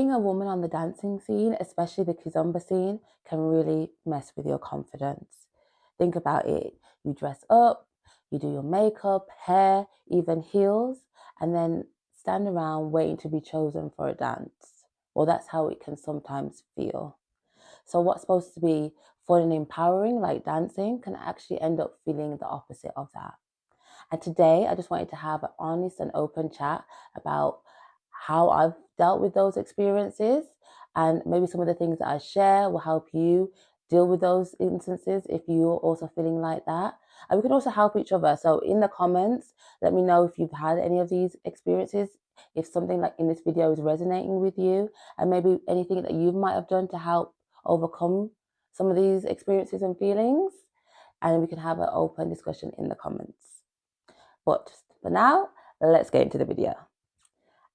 Being a woman on the dancing scene, especially the Kizomba scene, can really mess with your confidence. Think about it. You dress up, you do your makeup, hair, even heels, and then stand around waiting to be chosen for a dance. Well, that's how it can sometimes feel. So what's supposed to be fun and empowering, like dancing, can actually end up feeling the opposite of that. And today, I just wanted to have an honest and open chat about how I've dealt with those experiences, and maybe some of the things that I share will help you deal with those instances if you're also feeling like that. And we can also help each other. So in the comments, let me know if you've had any of these experiences, if something like in this video is resonating with you, and maybe anything that you might have done to help overcome some of these experiences and feelings. And we can have an open discussion in the comments. But for now, let's get into the video.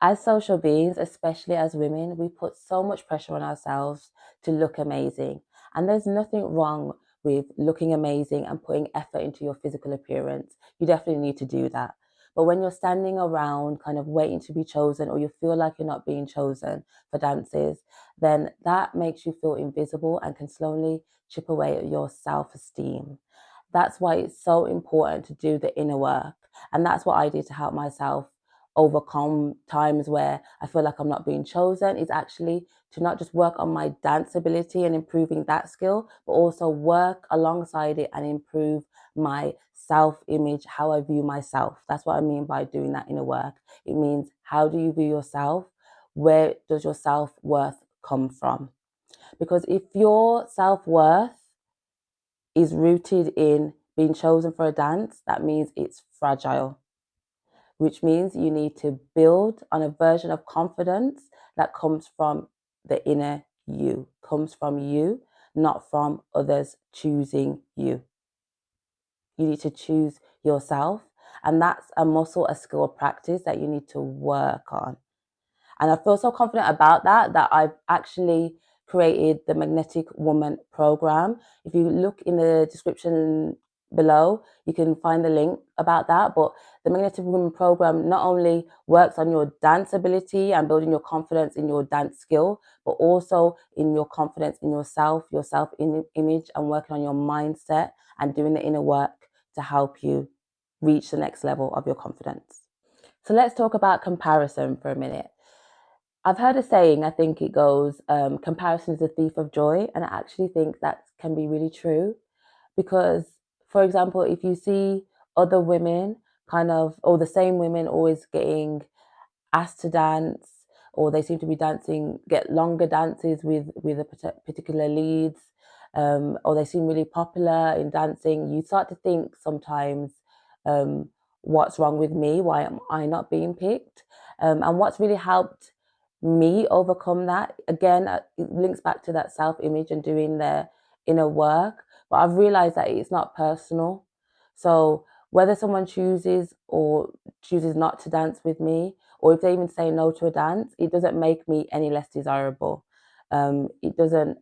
As social beings, especially as women, we put so much pressure on ourselves to look amazing. And there's nothing wrong with looking amazing and putting effort into your physical appearance. You definitely need to do that. But when you're standing around kind of waiting to be chosen, or you feel like you're not being chosen for dances, then that makes you feel invisible and can slowly chip away at your self-esteem. That's why it's so important to do the inner work. And that's what I did to help myself overcome times where I feel like I'm not being chosen, is actually to not just work on my dance ability and improving that skill, but also work alongside it and improve my self-image, how I view myself. That's what I mean by doing that inner work. It means, how do you view yourself? Where does your self-worth come from? Because if your self-worth is rooted in being chosen for a dance, that means it's fragile, which means you need to build on a version of confidence that comes from the inner you, comes from you, not from others choosing you. You need to choose yourself. And that's a muscle, a skill, a practice that you need to work on. And I feel so confident about that I've actually created the Magnetic Woman program. If you look in the description below, you can find the link about that. But the Magnetic Woman program not only works on your dance ability and building your confidence in your dance skill, but also in your confidence in yourself, your self-image, and working on your mindset and doing the inner work to help you reach the next level of your confidence. So let's talk about comparison for a minute. I've heard a saying, I think it goes, comparison is a thief of joy. And I actually think that can be really true. Because, for example, if you see other women kind of, or the same women always getting asked to dance, or they seem to be dancing, get longer dances with a particular leads, or they seem really popular in dancing, you start to think sometimes, what's wrong with me? Why am I not being picked? And what's really helped me overcome that, again, it links back to that self-image and doing the inner work. But I've realized that it's not personal. So whether someone chooses or chooses not to dance with me, or if they even say no to a dance, it doesn't make me any less desirable. It doesn't,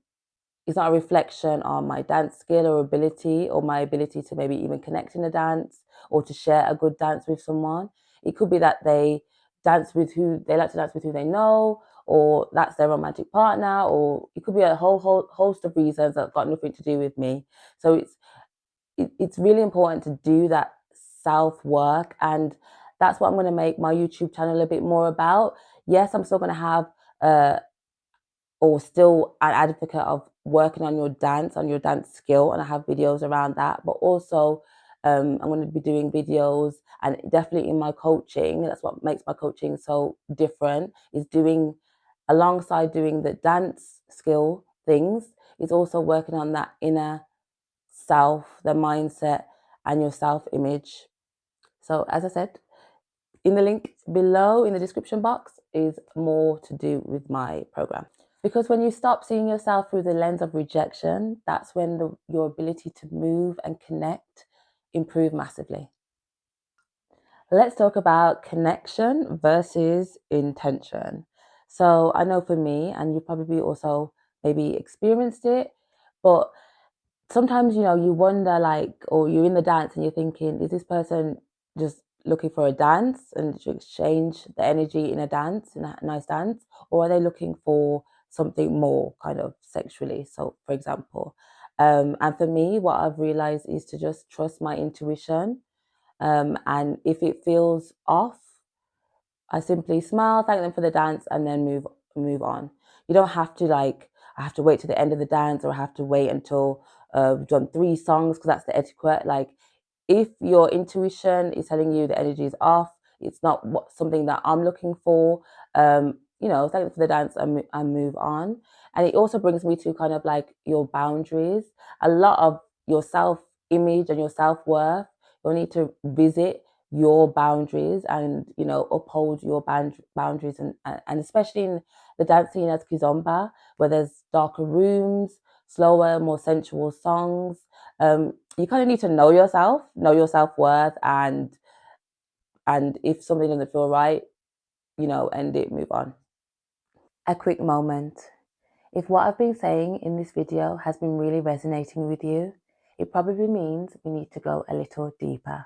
it's not a reflection on my dance skill or ability, or my ability to maybe even connect in a dance or to share a good dance with someone. It could be that they dance with who they like to dance with, who they know, or that's their romantic partner, or it could be a whole host of reasons that got nothing to do with me. So it's really important to do that self work, and that's what I'm going to make my YouTube channel a bit more about. Yes, I'm still going to have or still an advocate of working on your dance skill, and I have videos around that. But also, I'm going to be doing videos, and definitely in my coaching, that's what makes my coaching so different, is doing, alongside doing the dance skill things, is also working on that inner self, the mindset, and your self-image. So as I said, in the link below in the description box is more to do with my program. Because when you stop seeing yourself through the lens of rejection, that's when your ability to move and connect improve massively. Let's talk about connection versus intention. So I know for me, and you probably also maybe experienced it, but sometimes, you know, you wonder, like, or you're in the dance and you're thinking, is this person just looking for a dance and to exchange the energy in a dance, in a nice dance, or are they looking for something more kind of sexually? So, for example, and for me, what I've realized is to just trust my intuition. And if it feels off, I simply smile, thank them for the dance, and then move on. You don't have to like, I have to wait to the end of the dance, or I have to wait until we've done 3 songs, because that's the etiquette. Like, if your intuition is telling you the energy is off, it's not something that I'm looking for. Thank them for the dance, and move on. And it also brings me to kind of like your boundaries. A lot of your self image and your self worth, you'll need to visit your boundaries, and uphold your boundaries, and especially in the dance scene as Kizomba, where there's darker rooms, slower, more sensual songs. You kind of need to know yourself, know your self-worth, and if something doesn't feel right, end it, move on. A quick moment. If what I've been saying in this video has been really resonating with you, it probably means we need to go a little deeper.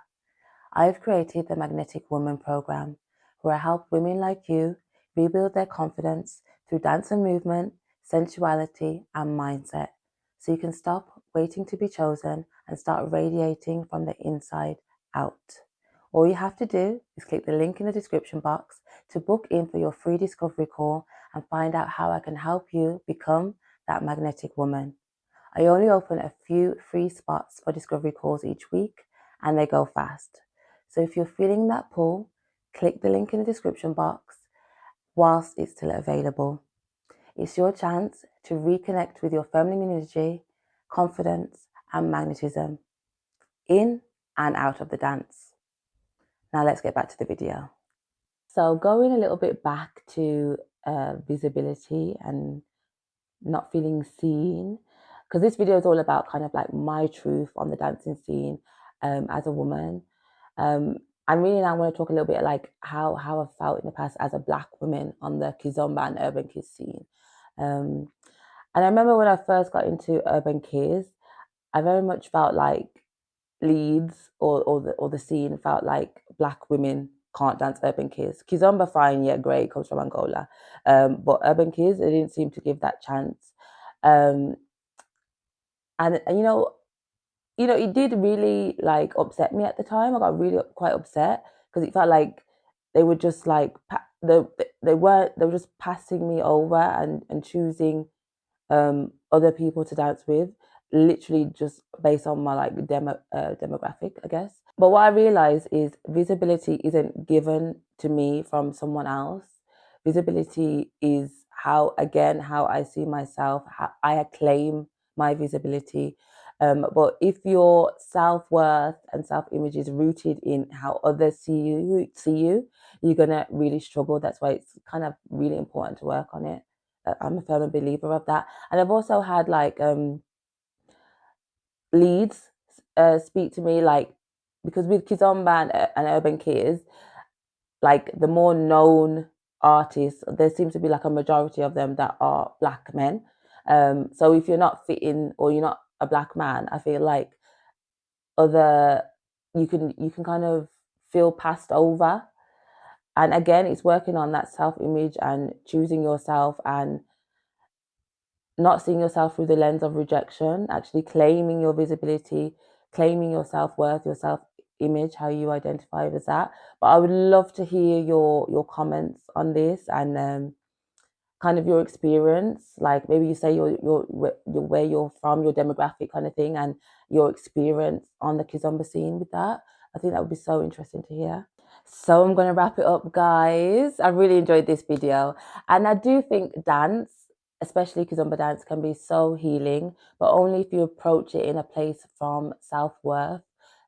I've created the Magnetic Woman program, where I help women like you rebuild their confidence through dance and movement, sensuality, and mindset, so you can stop waiting to be chosen and start radiating from the inside out. All you have to do is click the link in the description box to book in for your free discovery call and find out how I can help you become that magnetic woman. I only open a few free spots for discovery calls each week, and they go fast. So if you're feeling that pull, click the link in the description box whilst it's still available. It's your chance to reconnect with your feminine energy, confidence, and magnetism in and out of the dance. Now let's get back to the video. So going a little bit back to visibility and not feeling seen, because this video is all about kind of like my truth on the dancing scene as a woman. And really now I want to talk a little bit like how I've felt in the past as a Black woman on the Kizomba and Urban Kiz scene. And I remember when I first got into Urban Kiz, I very much felt like Leeds or the scene felt like Black women can't dance Urban Kiz. Kizomba, fine, yeah, great, comes from Angola. But Urban Kiz, they didn't seem to give that chance. And it did really like upset me at the time. I got really quite upset because it felt like they were just like they were just passing me over and choosing other people to dance with, literally just based on my like demographic, I guess. But what I realized is visibility isn't given to me from someone else. Visibility is how I see myself, how I claim my visibility. But if your self-worth and self-image is rooted in how others see you, you're gonna really struggle. That's why it's kind of really important to work on it. I'm a firm believer of that. And I've also had like leads speak to me, like, because with Kizomba and Urban Kids, like the more known artists, there seems to be like a majority of them that are Black men. So if you're not fitting or you're not a Black man, I feel like other you can kind of feel passed over. And again, it's working on that self-image and choosing yourself and not seeing yourself through the lens of rejection, actually claiming your visibility, claiming your self-worth, your self-image, how you identify with that. But I would love to hear your comments on this, and kind of your experience. Like maybe you say your where you're from, your demographic kind of thing, and your experience on the Kizomba scene with that. I think that would be so interesting to hear. So I'm going to wrap it up, guys. I really enjoyed this video. And I do think dance, especially Kizomba dance, can be so healing, but only if you approach it in a place from self-worth,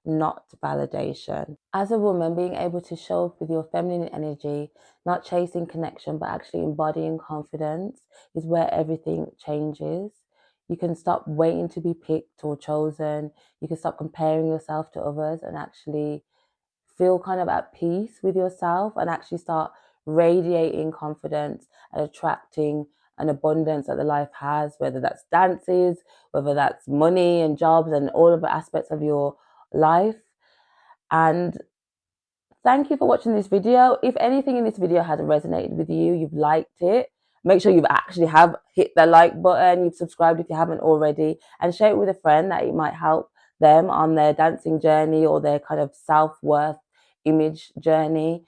not validation. As a woman, being able to show up with your feminine energy, not chasing connection, but actually embodying confidence, is where everything changes. You can stop waiting to be picked or chosen. You can stop comparing yourself to others and actually feel kind of at peace with yourself and actually start radiating confidence and attracting an abundance that the life has, whether that's dances, whether that's money and jobs and all of the aspects of your life. And Thank you for watching this video. If anything in this video has resonated with you, you've liked it, make sure you've actually have hit the like button, you've subscribed if you haven't already, and share it with a friend that it might help them on their dancing journey or their kind of self-worth image journey.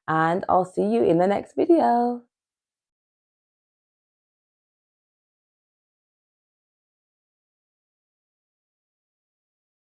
And I'll see you in the next video.